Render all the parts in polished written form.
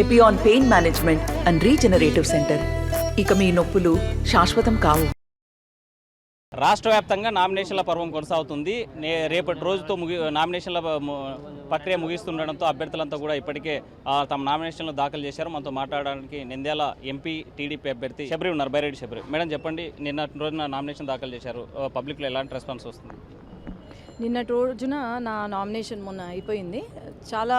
Epione pain management and regenerative centre. ఇక మీ నొప్పులు శాశ్వతం కావు. రాష్ట్ర వ్యాప్తంగా నామినేషన్ల పర్వం కొనసాగుతుంది. రేపటి రోజుతో నామినేషన్ల ప్రక్రియ ముగిస్తుండడంతో అభ్యర్థులంతా కూడా ఇప్పటికే తమ నామినేషన్లు దాఖలు చేశారు. మనతో మాట్లాడడానికి నంద్యాల ఎంపీ టీడీపీ అభ్యర్థి శబరి ఉన్నారు, బైరెడ్డి శబరి. మేడం చెప్పండి, నిన్నటి రోజున నామినేషన్ దాఖలు చేశారు, పబ్లిక్లో ఎలాంటి రెస్పాన్స్ వస్తుంది? నిన్నటి రోజున నా నామినేషన్ మొన్న అయిపోయింది. చాలా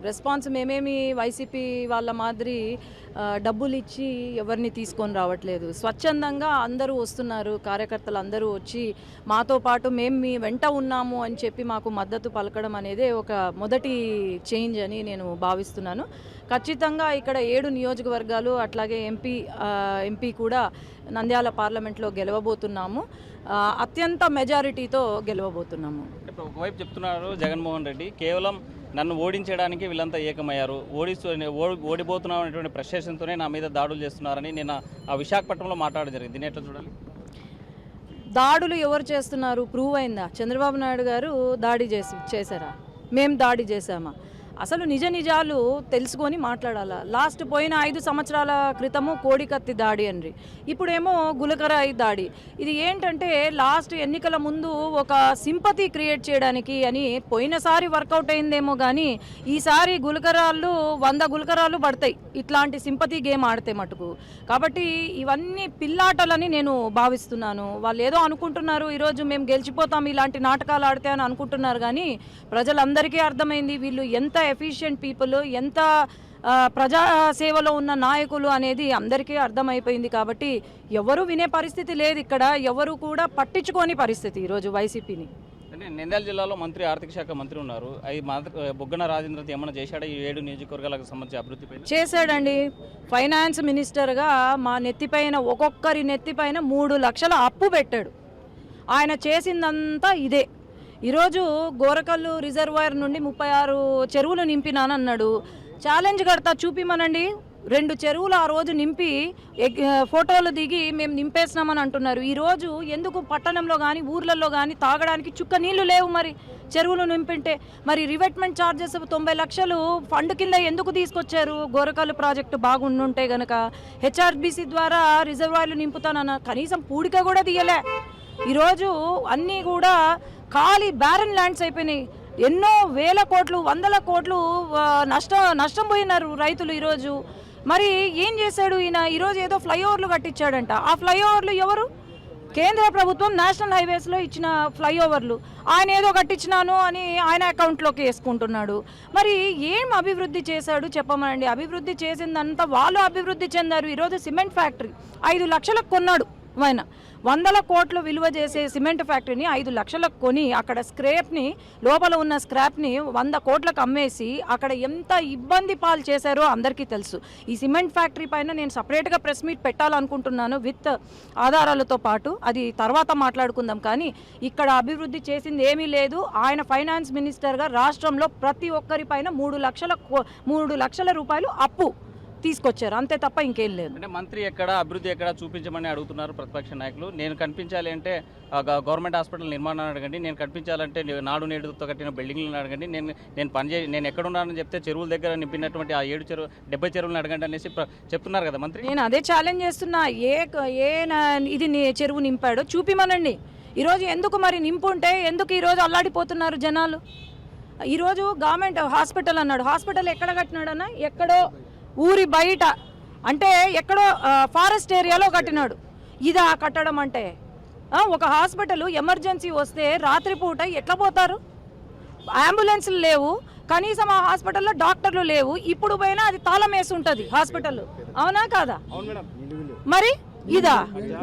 రెస్పాన్స్, మేమేమి వైసీపీ వాళ్ళ మాదిరి డబ్బులు ఇచ్చి ఎవరిని తీసుకొని రావట్లేదు. స్వచ్ఛందంగా అందరూ వస్తున్నారు, కార్యకర్తలు అందరూ వచ్చి మాతో పాటు మేము మీ వెంట ఉన్నాము అని చెప్పి మాకు మద్దతు పలకడం అనేది ఒక మొదటి చేంజ్ అని నేను భావిస్తున్నాను. ఖచ్చితంగా ఇక్కడ 7 నియోజకవర్గాలు అట్లాగే ఎంపీ కూడా నంద్యాల పార్లమెంట్లో గెలవబోతున్నాము. అత్యంత మెజారిటీతో గెలవబోతున్నాము. ఒకవైపు చెప్తున్నారు జగన్మోహన్ రెడ్డి, కేవలం నన్ను ఓడించడానికి వీళ్ళంతా ఏకమయ్యారు, ఓడిపోతున్నాం అనేటువంటి ప్రశ్నతోనే నా మీద దాడులు చేస్తున్నారని నేను ఆ విశాఖపట్నంలో మాట్లాడడం జరిగింది. దీన్ని ఎట్లా చూడాలి? దాడులు ఎవరు చేస్తున్నారు ప్రూవ్ అయిందా? చంద్రబాబు నాయుడు గారు దాడి చేశారా? మేము దాడి చేశామా? అసలు నిజాలు తెలుసుకొని మాట్లాడాలా. లాస్ట్ పోయిన 5 సంవత్సరాల క్రితము కోడికత్తి దాడి అండి, ఇప్పుడేమో గులకరాయి దాడి. ఇది ఏంటంటే లాస్ట్ ఎన్నికల ముందు ఒక సింపతి క్రియేట్ చేయడానికి అని పోయినసారి వర్కౌట్ అయిందేమో కానీ ఈసారి గులకరాళ్ళు 100 గులకరాలు పడతాయి ఇట్లాంటి సింపతి గేమ్ ఆడితే మటుకు. కాబట్టి ఇవన్నీ పిల్లాటలని నేను భావిస్తున్నాను. వాళ్ళు ఏదో అనుకుంటున్నారు, ఈరోజు మేము గెలిచిపోతాం ఇలాంటి నాటకాలు ఆడితే అని అనుకుంటున్నారు. కానీ ప్రజలందరికీ అర్థమైంది వీళ్ళు ఎంత ఎఫిషియెంట్ పీపుల్, ఎంత ప్రజా సేవలో ఉన్న నాయకులు అనేది అందరికీ అర్థమైపోయింది. కాబట్టి ఎవరు వినే పరిస్థితి లేదు, ఇక్కడ ఎవరు కూడా పట్టించుకోని పరిస్థితి ఈరోజు వైసీపీని. నంద్యాల జిల్లాలో మంత్రి, ఆర్థిక శాఖ మంత్రి ఉన్నారు, బుగ్గన రాజేంద్ర ఏమైనా చేశాడా ఈ 7 నియోజకవర్గాలకు సంబంధించి అభివృద్ధిపై? చేశాడండి. ఫైనాన్స్ మినిస్టర్గా మా నెత్తిపైన ఒక్కొక్కరి నెత్తిపైన 3 లక్షల అప్పు పెట్టాడు. ఆయన చేసిందంతా ఇదే. ఈరోజు గోరకల్లు రిజర్వాయర్ నుండి 36 చెరువులు నింపినానన్నాడు. ఛాలెంజ్ కడతా, చూపిమనండి. 2 చెరువులు ఆ రోజు నింపి ఫోటోలు దిగి మేము నింపేసినామని అంటున్నారు. ఈరోజు ఎందుకు పట్టణంలో కానీ ఊర్లలో కానీ తాగడానికి చుక్క నీళ్లు లేవు? మరి చెరువులు నింపింటే మరి రివెట్మెంట్ ఛార్జెస్ 90 లక్షలు ఫండ్ కింద ఎందుకు తీసుకొచ్చారు? గోరకల్లు ప్రాజెక్టు బాగుండుంటే గనక హెచ్ఆర్బీసీ ద్వారా రిజర్వాయర్లు నింపుతానన్న కనీసం పూడిక కూడా తీయలే. ఈరోజు అన్నీ కూడా ఖాళీ బ్యారన్ ల్యాండ్స్ అయిపోయినాయి. ఎన్నో వేల కోట్లు, 100ల కోట్లు నష్టం పోయినారు రైతులు ఈరోజు. మరి ఏం చేశాడు ఈయన? ఈరోజు ఏదో ఫ్లైఓవర్లు కట్టించాడంట. ఆ ఫ్లైఓవర్లు ఎవరు? కేంద్ర ప్రభుత్వం నేషనల్ హైవేస్లో ఇచ్చిన ఫ్లైఓవర్లు. ఆయన ఏదో కట్టించినాను అని ఆయన అకౌంట్లోకి వేసుకుంటున్నాడు. మరి ఏం అభివృద్ధి చేశాడు చెప్పమనండి. అభివృద్ధి చేసిందంతా వాళ్ళు అభివృద్ధి చెందారు. ఈరోజు సిమెంట్ ఫ్యాక్టరీ 5 లక్షలకు కొన్నాడు ఆయన. 100ల కోట్లు విలువ చేసే సిమెంట్ ఫ్యాక్టరీని 5 లక్షలకు కొని అక్కడ స్క్రాప్ని, లోపల ఉన్న స్క్రాప్ని 100 కోట్లకు అమ్మేసి అక్కడ ఎంత ఇబ్బంది పాలు చేశారో అందరికీ తెలుసు. ఈ సిమెంట్ ఫ్యాక్టరీ పైన నేను సపరేట్గా ప్రెస్ మీట్ పెట్టాలనుకుంటున్నాను విత్ ఆధారాలతో పాటు. అది తర్వాత మాట్లాడుకుందాం. కానీ ఇక్కడ అభివృద్ధి చేసింది ఏమీ లేదు. ఆయన ఫైనాన్స్ మినిస్టర్గా రాష్ట్రంలో ప్రతి ఒక్కరిపైన 3 లక్షల రూపాయలు అప్పు తీసుకొచ్చారు, అంతే తప్ప ఇంకేం లేదు. అంటే మంత్రి ఎక్కడ, అభివృద్ధి ఎక్కడ చూపించమని అడుగుతున్నారు ప్రతిపక్ష నాయకులు. నేను కనిపించాలి అంటే గవర్నమెంట్ హాస్పిటల్ నిర్మాణాన్ని అడగండి, నేను కనిపించాలంటే నాడు నేడుతో కట్టిన బిల్డింగ్లను అడగండి, నేను ఎక్కడున్నానని చెప్తే చెరువుల దగ్గర నింపినటువంటి ఆ 70 చెరువులను అడగండి అనేసి చెప్తున్నారు కదా మంత్రి. నేను అదే ఛాలెంజ్ చేస్తున్నా. ఇది చెరువు నింపాడో చూపిమనండి. ఈరోజు ఎందుకు మరి నింపుంటే ఎందుకు ఈరోజు అల్లాడిపోతున్నారు జనాలు? ఈరోజు గవర్నమెంట్ హాస్పిటల్ అన్నాడు. హాస్పిటల్ ఎక్కడ కట్టినాడన్నా? ఎక్కడో ఊరి బయట, అంటే ఎక్కడో ఫారెస్ట్ ఏరియాలో కట్టినాడు. ఇదా కట్టడం అంటే? ఒక హాస్పిటల్ ఎమర్జెన్సీ వస్తే రాత్రిపూట ఎట్లా పోతారు? అంబులెన్స్లు లేవు, కనీసం ఆ హాస్పిటల్లో డాక్టర్లు లేవు. ఇప్పుడు పోయినా అది తాళం వేసి ఉంటుంది హాస్పిటల్, అవునా కాదా? మరి ఇదా?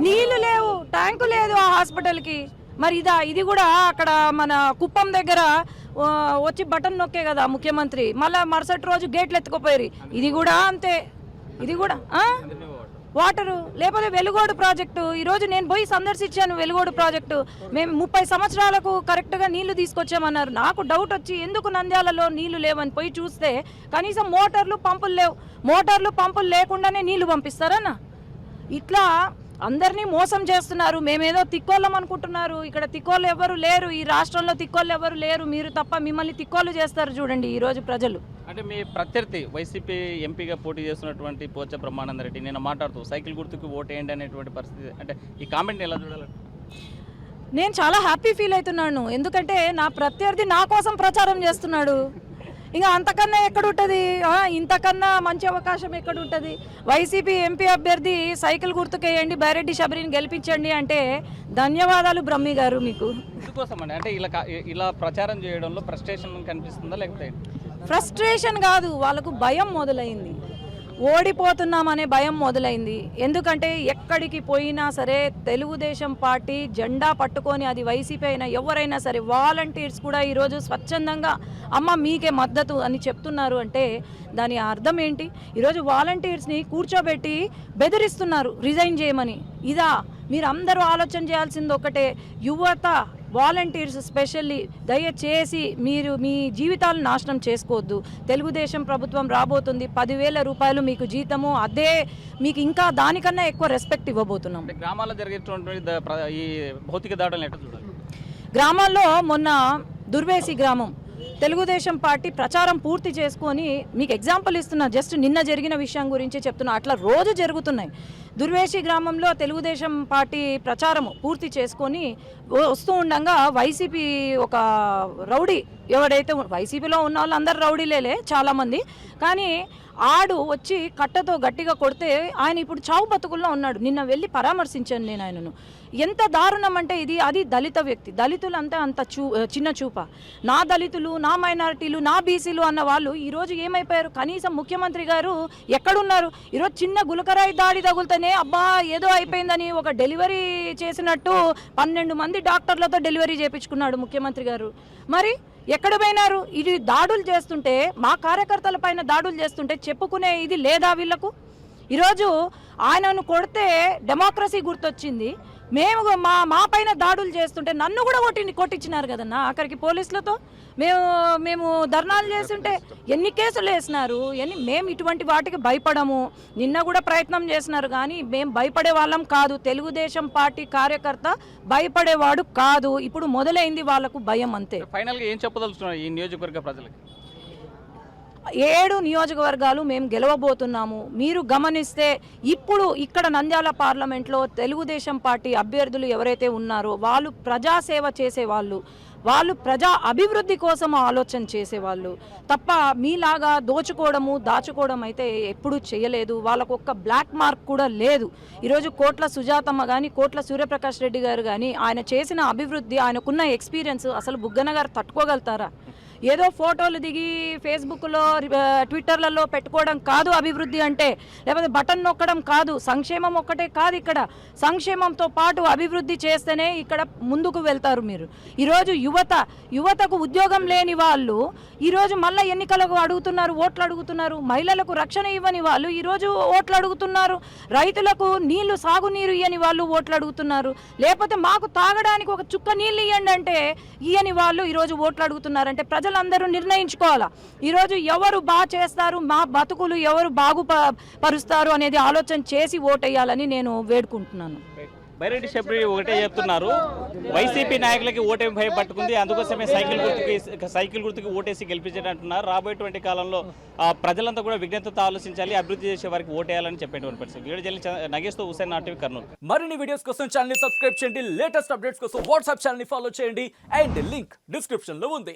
నీళ్లు లేవు, ట్యాంకు లేదు ఆ హాస్పిటల్కి. మరి ఇది కూడా అక్కడ మన కుప్పం దగ్గర వచ్చి బటన్ నొక్కే కదా ముఖ్యమంత్రి, మళ్ళీ మరుసటి రోజు గేట్లు ఎత్తుకుపోయారు. ఇది కూడా అంతే. ఇది కూడా వాటరు. లేకపోతే వెలుగోడు ప్రాజెక్టు, ఈరోజు నేను పోయి సందర్శించాను వెలుగోడు ప్రాజెక్టు. మేము 30 సంవత్సరాలకు కరెక్ట్గా నీళ్లు తీసుకొచ్చామన్నారు. నాకు డౌట్ వచ్చి ఎందుకు నంద్యాలలో నీళ్లు లేవని పోయి చూస్తే కనీసం మోటార్లు పంపులు లేవు. మోటార్లు పంపులు లేకుండానే నీళ్లు పంపిస్తారన్న? ఇట్లా అందరినీ మోసం చేస్తున్నారు. మేమేదో తిక్కోళ్ళం అనుకుంటున్నారు. ఇక్కడ తిక్కోళ్ళు ఎవరు లేరు, ఈ రాష్ట్రంలో తిక్కోళ్ళు ఎవరు లేరు. మీరు తప్ప మిమ్మల్ని తిక్కోళ్ళు చేస్తారు చూడండి ఈరోజు ప్రజలు. అంటే మీ ప్రత్యర్థి వైసీపీ ఎంపీగా పోటీ చేస్తున్నటువంటి పోచ బ్రహ్మానంద రెడ్డి నేను మాట్లాడుతూ సైకిల్ గుర్తుకు ఓటేయండి అనేటువంటి పరిస్థితి, అంటే ఈ కామెంట్ని ఎలా చూడాలంటే? నేను చాలా హ్యాపీ ఫీల్ అవుతున్నాను, ఎందుకంటే నా ప్రత్యర్థి నా కోసం ప్రచారం చేస్తున్నాడు. ఇంకా అంతకన్నా ఎక్కడుంటుంది, ఇంతకన్నా మంచి అవకాశం ఎక్కడుంటుంది? వైసీపీ ఎంపీ అభ్యర్థి సైకిల్ గుర్తుకేయండి, బైరెడ్డి శబరిని గెలిపించండి అంటే ధన్యవాదాలు బ్రహ్మి గారు మీకు. ఎందుకోసం అండి? అంటే ఇలా ప్రచారం చేయడంలో ఫ్రస్ట్రేషన్ కనిపిస్తుందా, లేకపోతే? ఫ్రస్ట్రేషన్ కాదు, వాళ్ళకు భయం మొదలైంది, ఓడిపోతున్నామనే భయం మొదలైంది. ఎందుకంటే ఎక్కడికి పోయినా సరే తెలుగుదేశం పార్టీ జెండా పట్టుకొని, అది వైసీపీ అయినా ఎవరైనా సరే, వాలంటీర్స్ కూడా ఈరోజు స్వచ్ఛందంగా అమ్మ మీకే మద్దతు అని చెప్తున్నారు. అంటే దాని అర్థం ఏంటి? ఈరోజు వాలంటీర్స్ని కూర్చోబెట్టి బెదిరిస్తున్నారు రిజైన్ చేయమని. ఇదా మీరు అందరూ ఆలోచన చేయాల్సింది ఒకటే, యువత వాలంటీర్స్ స్పెషల్లీ దయచేసి మీరు మీ జీవితాలు నాశనం చేసుకోవద్దు. తెలుగుదేశం ప్రభుత్వం రాబోతుంది, 10,000 రూపాయలు మీకు జీతము, అదే మీకు ఇంకా దానికన్నా ఎక్కువ రెస్పెక్ట్ ఇవ్వబోతున్నాం. గ్రామాల్లో జరిగేటువంటి ఈ భౌతిక దాడులను ఎట్లా చూడాలి? గ్రామాల్లో మొన్న దుర్వేసి గ్రామం తెలుగుదేశం పార్టీ ప్రచారం పూర్తి చేసుకొని, మీకు ఎగ్జాంపుల్ ఇస్తున్నా, జస్ట్ నిన్న జరిగిన విషయం గురించి చెప్తున్నా, అట్లా రోజు జరుగుతున్నాయి. దుర్వేసి గ్రామంలో తెలుగుదేశం పార్టీ ప్రచారం పూర్తి చేసుకొని వస్తూ ఉండగా వైసీపీ ఒక రౌడీ, ఎవడైతే వైసీపీలో ఉన్న వాళ్ళు అందరు రౌడీలేలే చాలామంది, కానీ ఆడు వచ్చి కట్టతో గట్టిగా కొడితే ఆయన ఇప్పుడు చావు బతుకుల్లో ఉన్నాడు. నిన్న వెళ్ళి పరామర్శించాను నేను ఆయనను. ఎంత దారుణం అంటే ఇది, అది దళిత వ్యక్తి, దళితులంతా అంత చిన్న చూప. నా దళితులు, నా మైనారిటీలు, నా బీసీలు అన్న వాళ్ళు ఈరోజు ఏమైపోయారు? కనీసం ముఖ్యమంత్రి గారు ఎక్కడున్నారు? ఈరోజు చిన్న గులకరాయి దాడి తగులుతూనే అబ్బా ఏదో అయిపోయిందని ఒక డెలివరీ చేసినట్టు 12 మంది డాక్టర్లతో డెలివరీ చేయించుకున్నాడు ముఖ్యమంత్రి గారు. మరి ఎక్కడ పోయినారు? ఇది దాడులు చేస్తుంటే, మా కార్యకర్తల పైన దాడులు చేస్తుంటే చెప్పుకునే ఇది లేదా వీళ్ళకు? ఈరోజు ఆయనను కొడితే డెమోక్రసీ గుర్తొచ్చింది. మా పైన దాడులు చేస్తుంటే నన్ను కూడా కొట్టించినారు కదన్నా ఆఖరికి పోలీసులతో. మేము ధర్నాలు చేస్తుంటే ఎన్ని కేసులు వేసినారు, మేము ఇటువంటి వాటికి భయపడము. నిన్న కూడా ప్రయత్నం చేసినారు, కానీ మేము భయపడే వాళ్ళం కాదు. తెలుగుదేశం పార్టీ కార్యకర్త భయపడేవాడు కాదు. ఇప్పుడు మొదలైంది వాళ్ళకు భయం, అంతే. ఫైనల్గా ఏం చెప్పదలుచున్నారు ఈ నియోజకవర్గ ప్రజలకి? 7 నియోజకవర్గాలు మేము గెలవబోతున్నాము. మీరు గమనిస్తే ఇప్పుడు ఇక్కడ నంద్యాల పార్లమెంట్లో తెలుగుదేశం పార్టీ అభ్యర్థులు ఎవరైతే ఉన్నారో వాళ్ళు ప్రజాసేవ చేసేవాళ్ళు, వాళ్ళు ప్రజా అభివృద్ధి కోసం ఆలోచన చేసేవాళ్ళు తప్ప మీలాగా దోచుకోవడము దాచుకోవడం అయితే ఎప్పుడూ చేయలేదు. వాళ్ళకు ఒక్క బ్లాక్ మార్క్ కూడా లేదు. ఈరోజు కోట్ల సుజాతమ్మ కానీ, కోట్ల సూర్యప్రకాష్ రెడ్డి గారు కానీ, ఆయన చేసిన అభివృద్ధి, ఆయనకున్న ఎక్స్పీరియన్స్ అసలు బుగ్గన గారు తట్టుకోగలుగుతారా? ఏదో ఫోటోలు దిగి ఫేస్బుక్లో, ట్విట్టర్లలో పెట్టుకోవడం కాదు అభివృద్ధి అంటే, లేకపోతే బటన్ నొక్కడం కాదు. సంక్షేమం ఒక్కటే కాదు, సంక్షేమంతో పాటు అభివృద్ధి చేస్తేనే ఇక్కడ ముందుకు వెళ్తారు మీరు. ఈరోజు యువతకు ఉద్యోగం లేని వాళ్ళు ఈరోజు మళ్ళీ ఎన్నికలకు ఓట్లు అడుగుతున్నారు. మహిళలకు రక్షణ ఇవ్వని వాళ్ళు ఈరోజు ఓట్లు అడుగుతున్నారు. రైతులకు సాగునీరు ఇవ్వని వాళ్ళు ఓట్లు అడుగుతున్నారు. లేకపోతే మాకు తాగడానికి ఒక చుక్క నీళ్ళు ఇవ్వండి అంటే ఇవ్వని వాళ్ళు ఈరోజు ఓట్లు అడుగుతున్నారంటే ప్రజలందరూ నిర్ణయించుకోవాలా. ఈరోజు ఎవరు బాగా చేస్తారు, మా బతుకులు ఎవరు బాగుపరుస్తారు అనేది ఆలోచన చేసి ఓటేయాలని నేను వేడుకుంటున్నాను. బైరెడ్డి శబరి ఒకటే చెప్తున్నారు, వైసీపీ నాయకులకి ఓటమి భయపట్టుకుంది, అందుకోసమే సైకిల్ గుర్తుకి ఓటేసి గెలిపించారంటున్నారు. రాబోయేటువంటి కాలంలో ప్రజలంతా కూడా విజ్ఞతతో ఆలోచించాలి, అభివృద్ధి చేసే వారికి ఓటేయాలని చెప్పేటువంటి పరిస్థితి. వీడియో జల్లి నగేష్తో హుసేన్, RTV కర్నూలు. మరిన్ని వీడియోస్ కోసం ఛానల్ ని సబ్స్క్రైబ్ చేయండి, లేటెస్ట్ అప్డేట్స్ కోసం వాట్సాప్ ఛానల్ ని ఫాలో చేయండి, అండ్ లింక్ డిస్క్రిప్షన్ లో ఉంది.